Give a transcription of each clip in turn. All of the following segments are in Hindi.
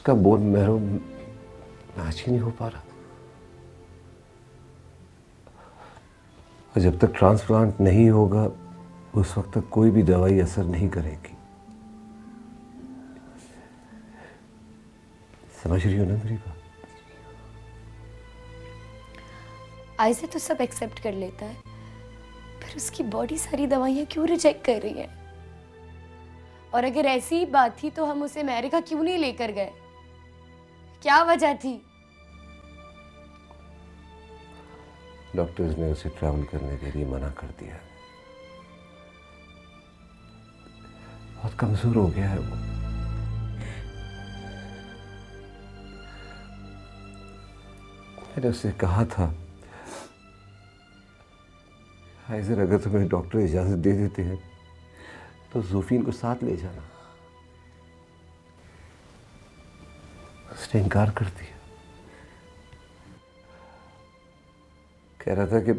उसका बोन मैरो मैच ही नहीं हो पा रहा। और जब तक ट्रांसप्लांट नहीं होगा उस वक्त तक कोई भी दवाई असर नहीं करेगी। समझ रही हो ना मेरी बात? आइज़र तो सब एक्सेप्ट कर लेता है, फिर उसकी बॉडी सारी दवाइयाँ क्यों रिजेक्ट कर रही है? और अगर ऐसी ही बात थी तो हम उसे अमेरिका क्यों नहीं लेकर गए? क्या वजह थी? डॉक्टर्स ने उसे ट्रैवल करने के लिए मना कर दिया। बहुत कमजोर हो गया है वो। मैंने उससे कहा था, आइज़र अगर तुम्हें डॉक्टर इजाजत दे देते हैं तो ज़ोफीन को साथ ले जाना। उसने इनकार कर दिया। कह रहा था कि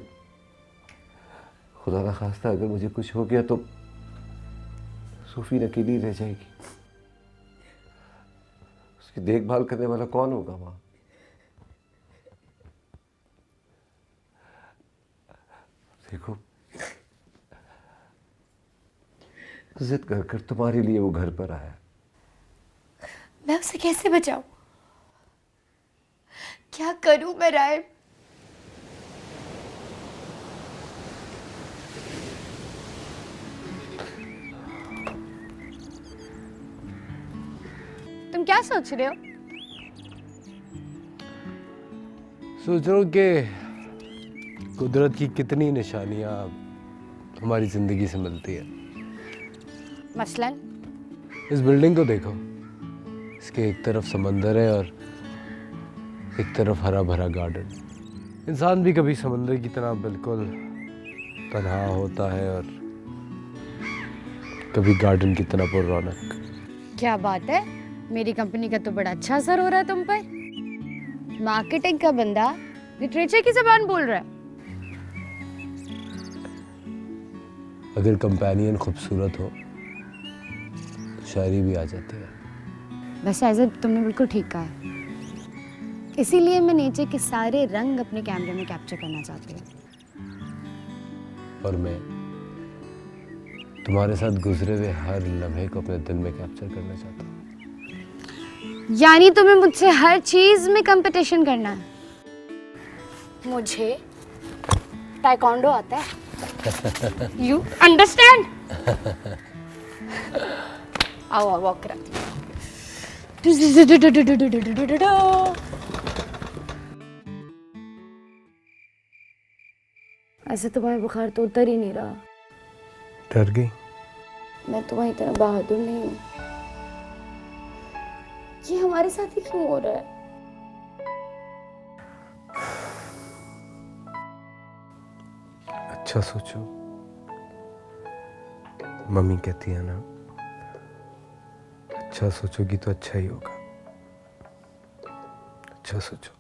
खुदा ना खास्ता अगर मुझे कुछ हो गया तो ज़ोफीन अकेली रह जाएगी। उसकी देखभाल करने वाला कौन होगा वहां? देखो, जिद कर कर तुम्हारे लिए वो घर पर आया। मैं उसे कैसे बचाऊं? क्या करूं मैं राय? तुम क्या सोच रहे हो? सोच रहा हूँ कि कुदरत की कितनी निशानियां हमारी जिंदगी से मिलती है। मसलन? इस बिल्डिंग को देखो, इसके एक तरफ समंदर है और एक तरफ हरा भरा गार्डन। इंसान भी कभी समंदर की तरह बिल्कुल तन्हा होता है और कभी गार्डन की तरह पुररौनक। क्या बात है, मेरी कंपनी का तो बड़ा अच्छा असर हो रहा है तुम पर। मार्केटिंग का बंदा लिटरेचर की ज़बान बोल रहा है। अगर कंपेनियन खूबसूरत हो तो शायरी भी आ जाती है। वैसे आइज़र तुमने बिल्कुल ठीक कहा है। इसीलिए मैं नेचर के सारे रंग अपने कैमरे में कैप्चर करना चाहती हूँ। और मैं तुम्हारे साथ गुजरे हुए हर लम्हे को अपने दिल में कैप्चर करना चाहता हूँ। यानी तुम्हें मुझसे हर चीज में कंपटीशन करना है? मुझे ताइक्वांडो आता है। You understand? आओ आओ वॉक करा। ऐसे तुम्हारा बुखार तो उतर ही नहीं रहा। डर गई? मैं तुम्हारी तरह बहादुर नहीं हूँ। ये हमारे साथ ही क्यों हो रहा है? अच्छा सोचो, मम्मी कहती है ना, अच्छा सोचोगी तो अच्छा ही होगा। अच्छा सोचो।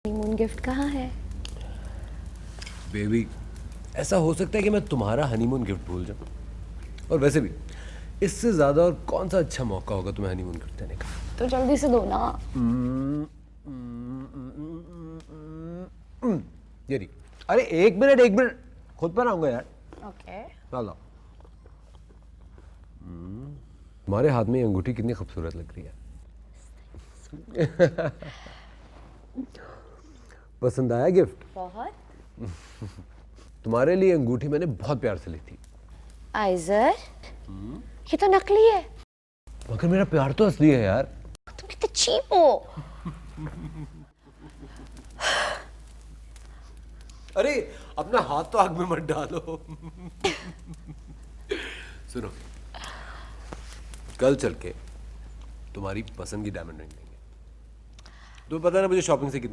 हनीमून गिफ्ट कहाँ है? बेबी, ऐसा हो सकता है कि मैं तुम्हारा हनीमून गिफ्ट भूल जाऊं। और वैसे भी इससे ज्यादा और कौन सा अच्छा मौका होगा तुम्हें हनीमून गिफ्ट देने का? तो जल्दी से दो ना। ये रही। अरे एक मिनट खुद पर आऊंगा यार। ओके। चलो। तुम्हारे हाथ में ये अंगूठी कितनी खूबसूरत लग रही है। पसंद आया गिफ्ट? बहुत। तुम्हारे लिए अंगूठी मैंने बहुत प्यार से ली थी। आइज़र, ये तो नकली है। मगर मेरा प्यार तो असली है यार। तुम कितने चीप हो। अरे अपना हाथ तो आग में मत डालो। सुनो, कल चल के तुम्हारी पसंद की डायमंड रिंग लेंगे। तो पता ना मुझे शॉपिंग से कितनी।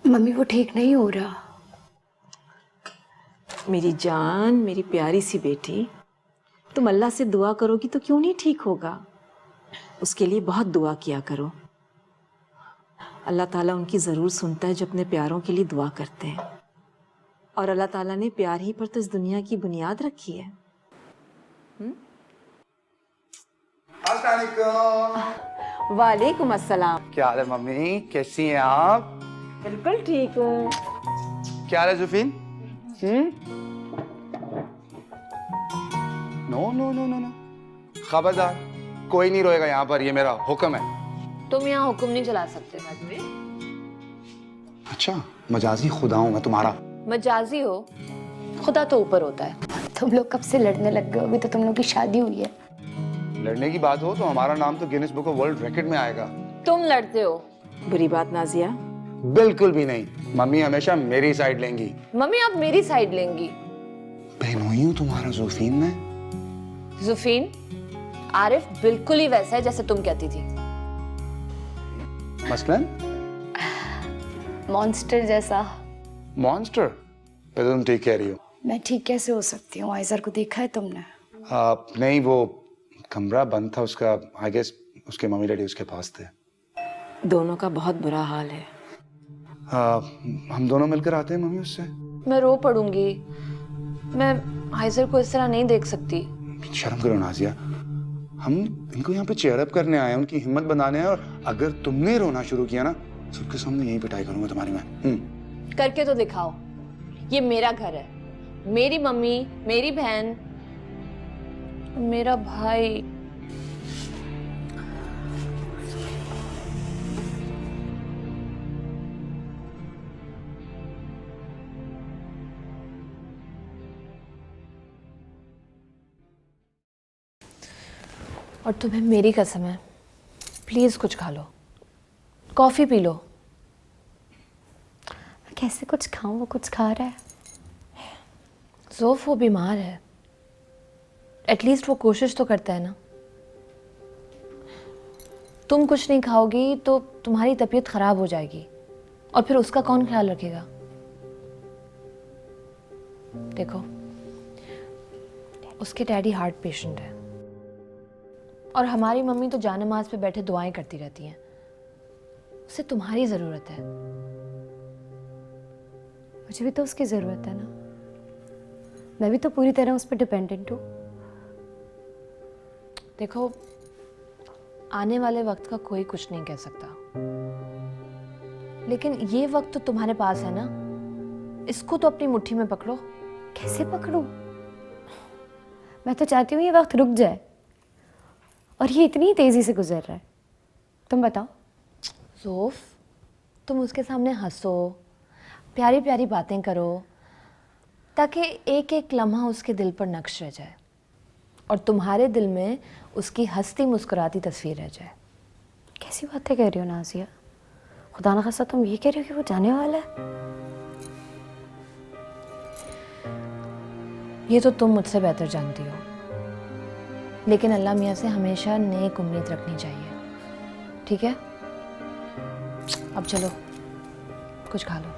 मम्मी वो ठीक नहीं हो रहा। मेरी जान, मेरी प्यारी सी बेटी, तुम अल्लाह से दुआ करोगी तो क्यों नहीं ठीक होगा। उसके लिए बहुत दुआ किया करो। अल्लाह ताला उनकी ज़रूर सुनता है जो अपने प्यारों के लिए दुआ करते हैं। और अल्लाह ताला ने प्यार ही पर तो इस दुनिया की बुनियाद रखी है। अस्सलामुअलैकुम। वालेकुम अस्सलाम। क्या हाल है मम्मी, कैसी हैं आप? बिल्कुल ठीक हूँ। क्या हाल है Zufin? No no no no no, खबरदार, कोई नहीं रोएगा यहाँ पर, ये मेरा हुक्म है। तुम यहाँ हुक्म नहीं चला सकते घर में। अच्छा, मजाजी खुदा हूँ मैं तुम्हारा? मजाजी हो, खुदा तो ऊपर होता है। तुम लोग कब से लड़ने लग गए हो? अभी तो तुम लोग की शादी हुई है। लड़ने की बात हो तो हमारा नाम तो Guinness book of world record में आएगा। तुम लड़ते हो। बुरी बात नाजिया? बिल्कुल भी नहीं, मम्मी हमेशा मेरी साइड लेंगी। मम्मी आप मेरी साइड लेंगी। बहनोई हूँ तुम्हारा जुफीन मैं। जुफीन, आरिफ बिल्कुल ही वैसा है जैसे तुम कहती थी। मसलन? मॉन्स्टर जैसा। मॉन्स्टर? तो तुम ठीक कह रही हो। मैं ठीक कैसे हो सकती हूँ? आइजर को देखा है तुमने? नहीं, वो कमरा बंद था उसका, आई गेस उसके मम्मी डैडी उसके पास थे। दोनों का बहुत बुरा हाल है। हम दोनों मिलकर आते हैं मम्मी उससे। मैं रो पड़ूंगी। मैं आइजर को इस तरह नहीं देख सकती। शर्म करो नाजिया, हम इनको यहाँ पे चेयर अप करने आए हैं, उनकी हिम्मत बनाने हैं। और अगर तुमने रोना शुरू किया ना, सबके सामने यही पिटाई करूंगा तुम्हारी मैं। करके तो दिखाओ। ये मेरा घर है, मेरी मम्मी, मेरी बहन, मेरा भाई। और तुम्हें मेरी कसम है, प्लीज कुछ खा लो, कॉफी पी लो। कैसे कुछ खाऊं? वो कुछ खा रहा है। ज़ोफ वो बीमार है, एटलीस्ट वो कोशिश तो करता है ना। तुम कुछ नहीं खाओगी तो तुम्हारी तबीयत खराब हो जाएगी, और फिर उसका कौन ख्याल रखेगा? देखो, उसके डैडी हार्ट पेशेंट है, और हमारी मम्मी तो जानमाज पे बैठे दुआएं करती रहती हैं। उसे तुम्हारी ज़रूरत है। मुझे भी तो उसकी ज़रूरत है ना। मैं भी तो पूरी तरह उस पर डिपेंडेंट हूँ। देखो, आने वाले वक्त का कोई कुछ नहीं कह सकता, लेकिन ये वक्त तो तुम्हारे पास है ना, इसको तो अपनी मुट्ठी में पकड़ो। कैसे पकड़ूं? मैं तो चाहती हूँ ये वक्त रुक जाए, और ये इतनी तेजी से गुजर रहा है। तुम बताओ। ज़ोफ, तुम उसके सामने हंसो, प्यारी प्यारी बातें करो, ताकि एक एक लम्हा उसके दिल पर नक्श रह जाए, और तुम्हारे दिल में उसकी हंसती मुस्कुराती तस्वीर रह जाए। कैसी बातें कह रही हो नाजिया? खुदा ना खास्ता तुम ये कह रही हो कि वो जाने वाला है? ये तो तुम मुझसे बेहतर जानती हो, लेकिन अल्लाह मियाँ से हमेशा नेक उम्मीद रखनी चाहिए, ठीक है? अब चलो, कुछ खा लो।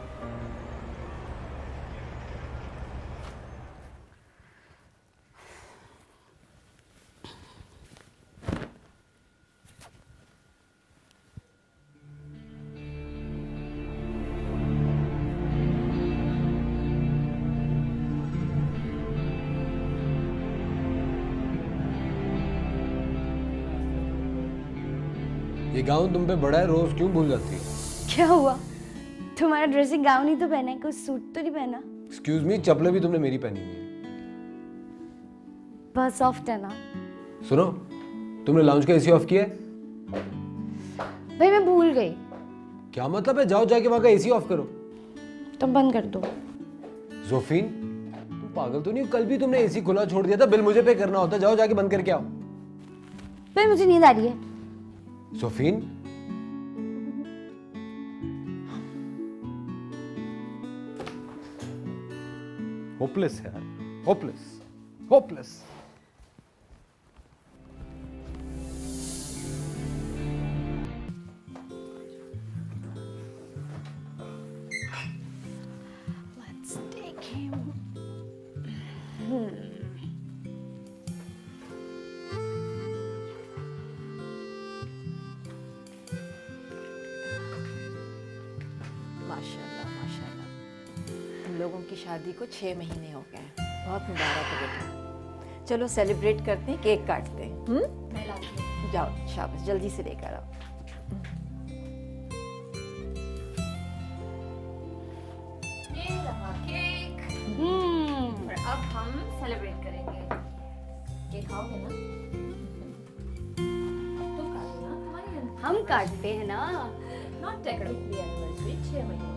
ये गाउन तुम पे बड़ा है, रोज क्यों भूल जाती है? क्या हुआ? तुम्हारा ड्रेसिंग गाउन ही तो पहना है, कोई सूट तो नहीं पहना? एक्सक्यूज मी, चप्पलें भी तुमने मेरी पहनी हुई है। बहुत सॉफ्ट है ना। सुनो, तुमने लाउंज का एसी ऑफ किया है? भाई मैं भूल गई। क्या मतलब है? जाओ जाके वहां का एसी ऑफ करो। तुम बंद कर दो। जोफिन, तुम पागल तो नहीं हो? कल भी तुमने एसी खुला छोड़ दिया था, बिल मुझे पे करना होता। जाओ जाके बंद करके आओ। भाई मुझे नींद आ रही है। जोफिन, होपलेस यार, hopeless, hopeless. Let's take him. माशाल्लाह माशाल्लाह, हम लोगों की शादी को 6 महीने हो गए हैं। बहुत मुबारक है बेटा। चलो सेलिब्रेट करते हैं, केक काटते हैं। जाओ शाबाश, जल्दी से लेकर आओ। और अब हम सेलिब्रेट करेंगे। केक खाओगे ना? तुम काटो ना, हमारी हेल्प। हम काटते हैं ना। नॉट टेक्निकली एनिवर्सरी, 6 महीने।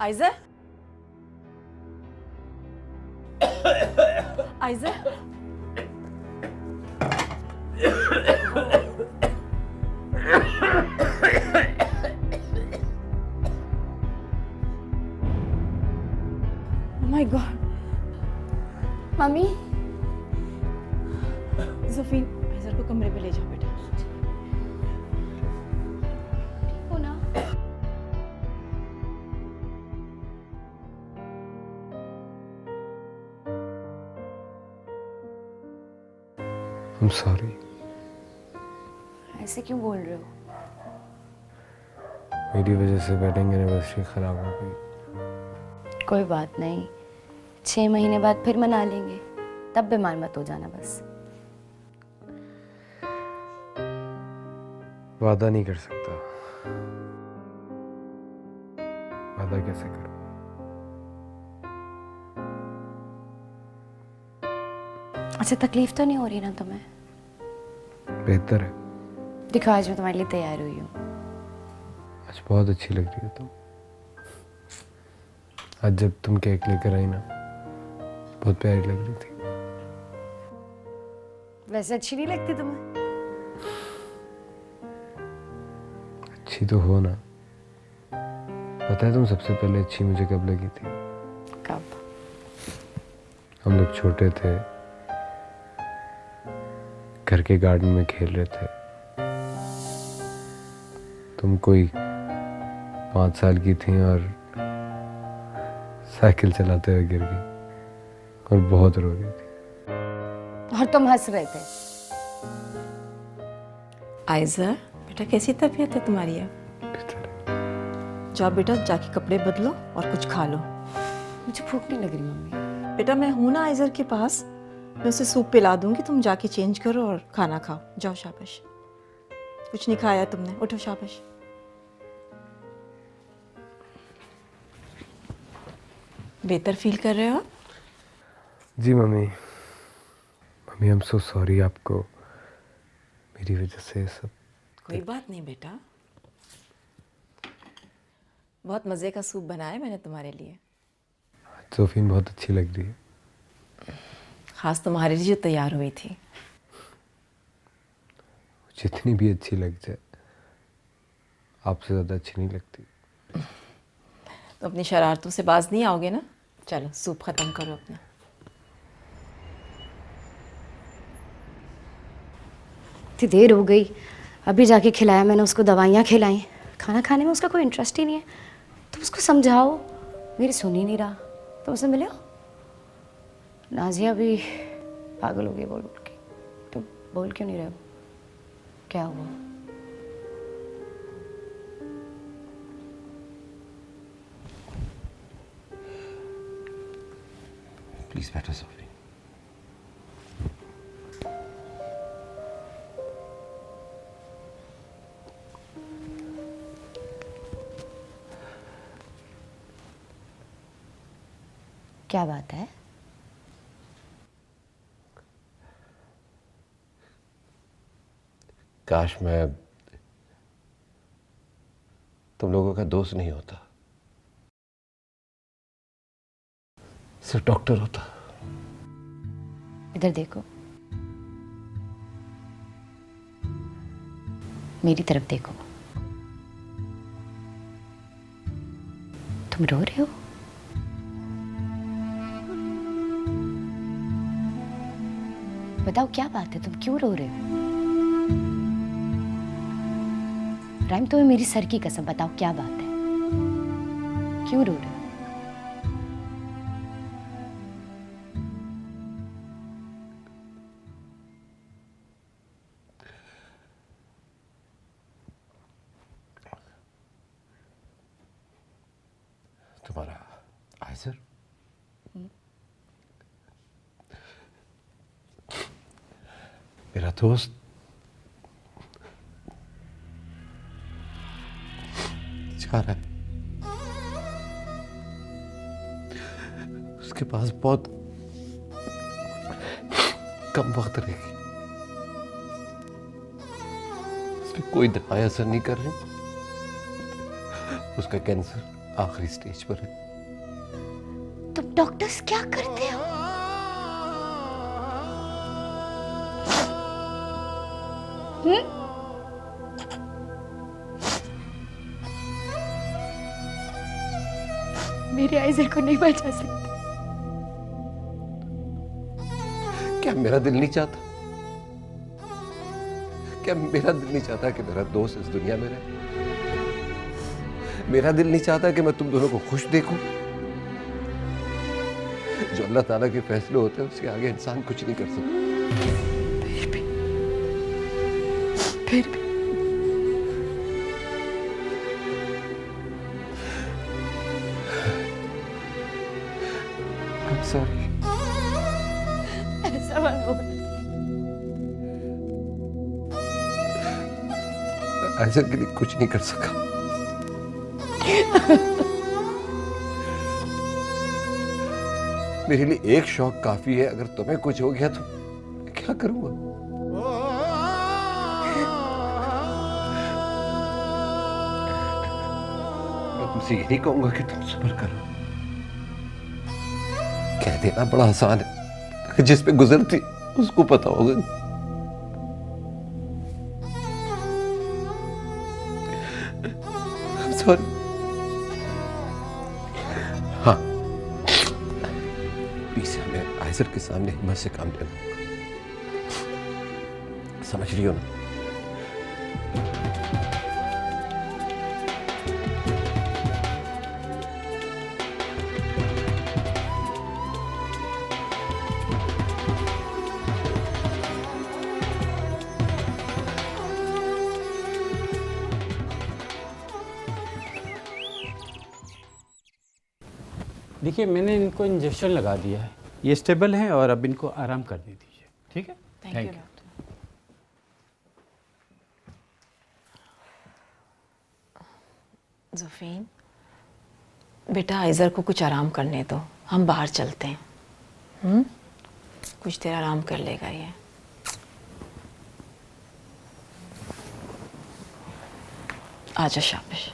Aiza, Aiza, my God. Mummy ज़फीन, Aiza को कमरे पे ले जाओ बेटा। हो ना? I'm sorry। ऐसे क्यों बोल रहे हो? मेरी वजह से वेडिंग एनिवर्सरी खराब हो गई। कोई बात नहीं, 6 महीने बाद फिर मना लेंगे। तब बीमार मत हो जाना बस। वादा नहीं कर सकता। वादा कैसे करूं? अच्छा, तकलीफ तो नहीं हो रही ना तुम्हें? बेहतर है। दिखो, आज मैं तुम्हारे लिए तैयार हुई हूँ। आज बहुत अच्छी लग रही है तुम। आज जब तुम केक लेकर आई ना, बहुत प्यारी लग रही थी। वैसे अच्छी नहीं लगती तुम्हें? अच्छी तो हो ना। पता है तुम सबसे पहले अच्छी मुझे कब लगी थी? कब? हम लोग छोटे थे, घर के गार्डन में खेल रहे थे। तुम कोई 5 साल की थी और साइकिल चलाते हुए गिर गई और बहुत रो रही थी। और तुम हंस रहे थे। आइज़ा बेटा, कैसी तबीयत है तुम्हारी अब? जाओ बेटा, जाके कपड़े बदलो और कुछ खा लो। मुझे भूख नहीं लग रही मम्मी। बेटा मैं हूं ना आइज़र के पास, मैं उसे सूप पिला दूंगी, तुम जाके चेंज करो और खाना खाओ। जाओ शाबाश। कुछ नहीं खाया तुमने, उठो शाबाश। बेहतर फील कर रहे हो? जी mummy. Mummy I am so sorry, आपको मेरी वजह से सब। कोई बात नहीं बेटा, बहुत मज़े का सूप बनाया मैंने तुम्हारे लिए। जोफिन बहुत अच्छी लग रही है। खास तुम्हारे लिए जो तैयार हुई थी। जितनी भी अच्छी लग जाए, आपसे ज़्यादा अच्छी नहीं लगती। तो अपनी शरारतों से बाज नहीं आओगे ना? चलो सूप ख़त्म करो अपना। इतनी देर हो गई, अभी जाके खिलाया मैंने उसको, दवाइयाँ खिलाई, खाना खाने में उसका कोई इंटरेस्ट ही नहीं है। तुम उसको समझाओ, मेरी सुन ही नहीं रहा। तुम उससे मिले हो? नाजिया भी पागल हो गई बोल बोल के। तुम बोल क्यों नहीं रहे हो? क्या हुआ? प्लीज बैठो सोफी। क्या बात है? काश मैं तुम लोगों का दोस्त नहीं होता, सिर्फ डॉक्टर होता। इधर देखो, मेरी तरफ देखो। तुम रो रहे हो? बताओ क्या बात है, तुम क्यों रो रहे हो? राइम, तुम्हें मेरी सर की कसम बताओ क्या बात है, क्यों रो रहे हो? तुम्हारा आयसर मेरा दोस्त जा रहा है। उसके पास बहुत कम वक्त रहेगी। उस पर कोई दवाई असर नहीं कर रही। उसका कैंसर आखिरी स्टेज पर है। तुम डॉक्टर्स क्या करते हो? मेरे आइजर को नहीं बचा सकते। क्या मेरा दिल नहीं चाहता? क्या मेरा दिल नहीं चाहता कि मेरा दोस्त इस दुनिया में रहे? मेरा दिल नहीं चाहता कि मैं तुम दोनों को खुश देखूं? जो अल्लाह ताला के फैसले होते हैं उसके आगे इंसान कुछ नहीं कर सकता। फिर भी I'm sorry। ऐसा मत बोल। आयसर के लिए कुछ नहीं कर सका। मेरे लिए एक शौक काफी है। अगर तुम्हें कुछ हो गया तो मैं क्या करूंगा? मैं तुमसे ये नहीं कहूंगा कि तुम सब्र करो। कह देना बड़ा आसान है, जिस पे गुजरती उसको पता होगा। I'm sorry। हाँ, प्लीज हमें आयसर के सामने हिम्मत से काम लेना होगा। समझ रही हो ना? देखिए, मैंने इनको इंजेक्शन लगा दिया है, ये स्टेबल हैं और अब इनको आराम करने दीजिए, ठीक है? Thank you. ज़ुफ़ीन, बेटा आइज़र को कुछ आराम करने दो, हम बाहर चलते हैं। कुछ देर आराम कर लेगा ये। आजा शाबाश।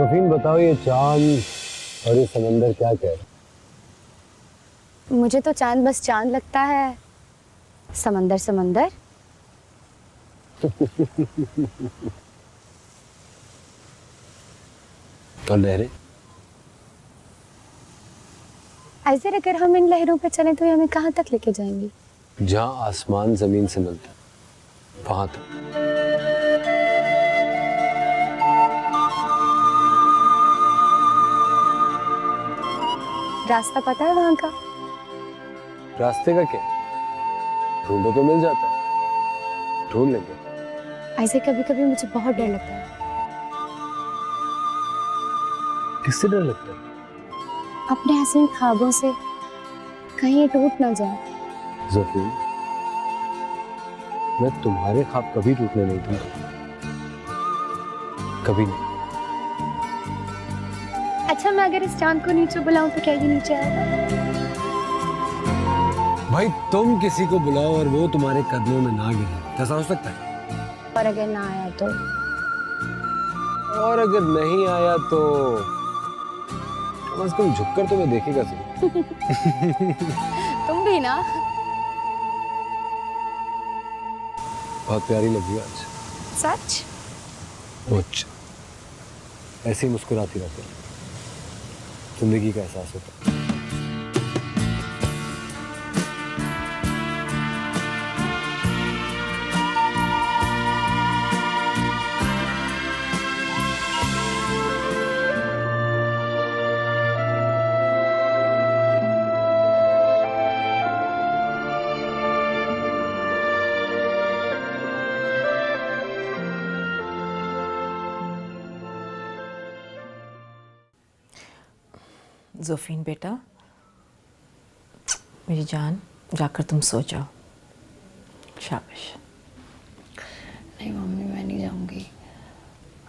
जोफीन बताओ, ये चांद और ये समंदर क्या कह रहे? मुझे तो चांद बस चांद लगता है, समंदर समंदर। और लहरें? ऐसे अगर हम इन लहरों पे चलें तो ये हमें कहाँ तक लेके जाएंगी? जहाँ आसमान जमीन से मिलता है वहां तक। रास्ता पता है वहां का? रास्ते का क्या, ढूंढो तो मिल जाता है, ढूंढ लेंगे। ऐसे कभी कभी मुझे बहुत डर लगता है। किससे डर लगता है? अपने हसीन ख्वाबों से, कहीं ये टूट ना जाए। जोफीन, मैं तुम्हारे ख्वाब कभी टूटने नहीं दूंगा, कभी नहीं। अच्छा, मैं अगर इस चांद को नीचे बुलाऊं तो क्या ये नीचे आएगा? भाई तुम किसी को बुलाओ और वो तुम्हारे कदमों में ना गिरे, ऐसा हो सकता है? और अगर ना आया तो? और अगर नहीं आया तो कम से कम झुककर तुम्हें देखेगा सही। तुम भी ना। बहुत प्यारी लगी आज। सच? मुझ ऐसे ही मुस्कुराती रहती है, जिंदगी का एहसास होता है। जोफीन बेटा, मेरी जान, जाकर तुम सो जाओ। शाबाश। नहीं मम्मी, मैं नहीं जाऊंगी।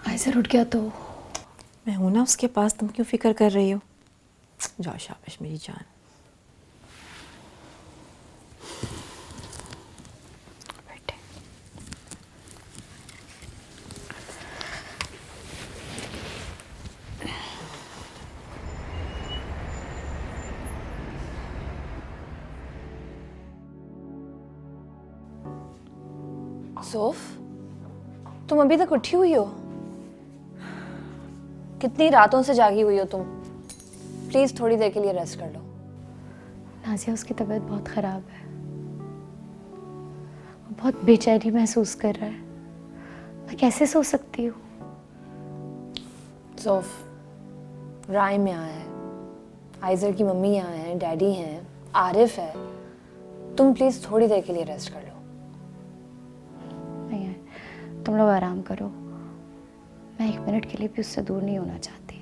ऐसे उठ गया तो? मैं हूं ना उसके पास, तुम क्यों फिक्र कर रही हो? जाओ, शाबाश मेरी जान। बैठे। सोफ, तुम अभी तक उठी हुई हो? कितनी रातों से जागी हुई हो तुम? प्लीज थोड़ी देर के लिए रेस्ट कर लो। नाजिया, उसकी तबीयत बहुत ख़राब है, वो बहुत बेचैनी महसूस कर रहा है। मैं कैसे सो सकती हूँ? सोफ, राइम यहाँ है, आइजर की मम्मी यहाँ है, डैडी हैं, आरिफ है। तुम प्लीज थोड़ी देर के लिए रेस्ट कर लो। नहीं है, तुम लोग आराम करो। मैं 1 मिनट के लिए भी उससे दूर नहीं होना चाहती।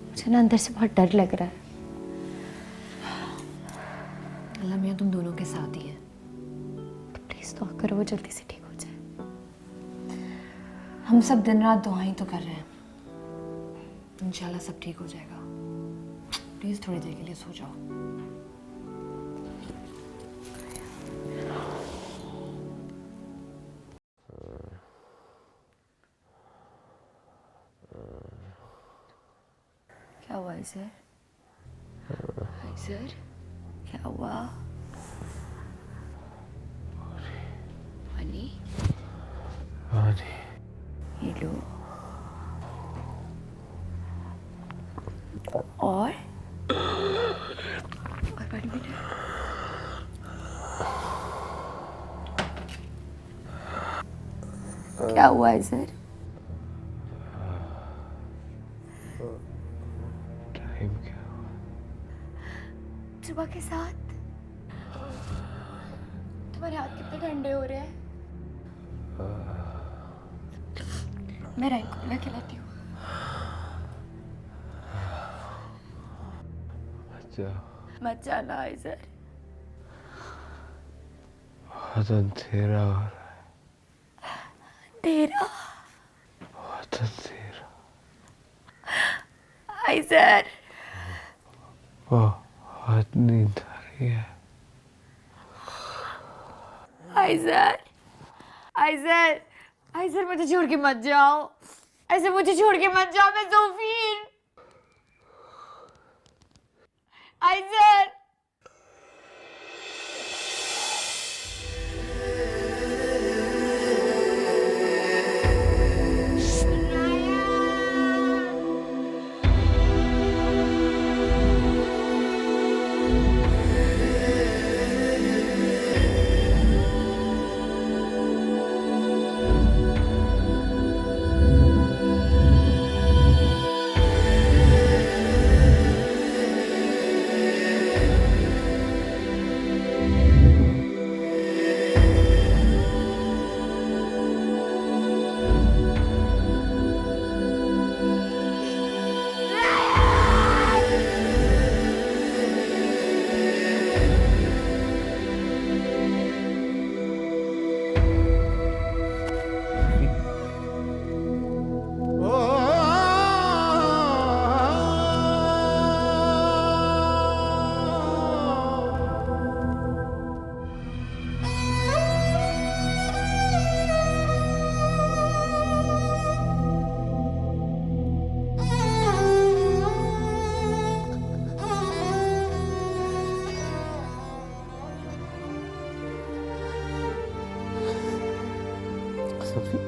मुझे ना अंदर से बहुत डर लग रहा है। अल्लाह मियाँ तुम दोनों के साथ ही है। तो प्लीज़ दुआ करो वो जल्दी से ठीक हो जाए। हम सब दिन रात दुआएं तो कर रहे हैं, इंशाल्लाह सब ठीक हो जाएगा। प्लीज थोड़ी देर के लिए सो जाओ। क्या हुआ सर? सर क्या हुआ? पानी ये लो। और पानी बेटा। क्या हुआ है सर? सुबह के साथ तुम्हारे हाथ कितने ठंडे हो रहे हैं। मैं राइन को बुला खिलाती हूँ। मत जाना आइजर। बहुत अंधेरा हो रहा है। तेरा बहुत अंधेरा। आइजर। बहुत नींद आ रही है। आइजर, आइजर, आइजर मुझे छोड़ के मत जाओ। ऐसे मुझे छोड़ के मत जाओ। मैं जोफीन। आइजर सफी, सफी,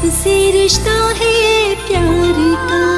आपसे रिश्ता है प्यार का।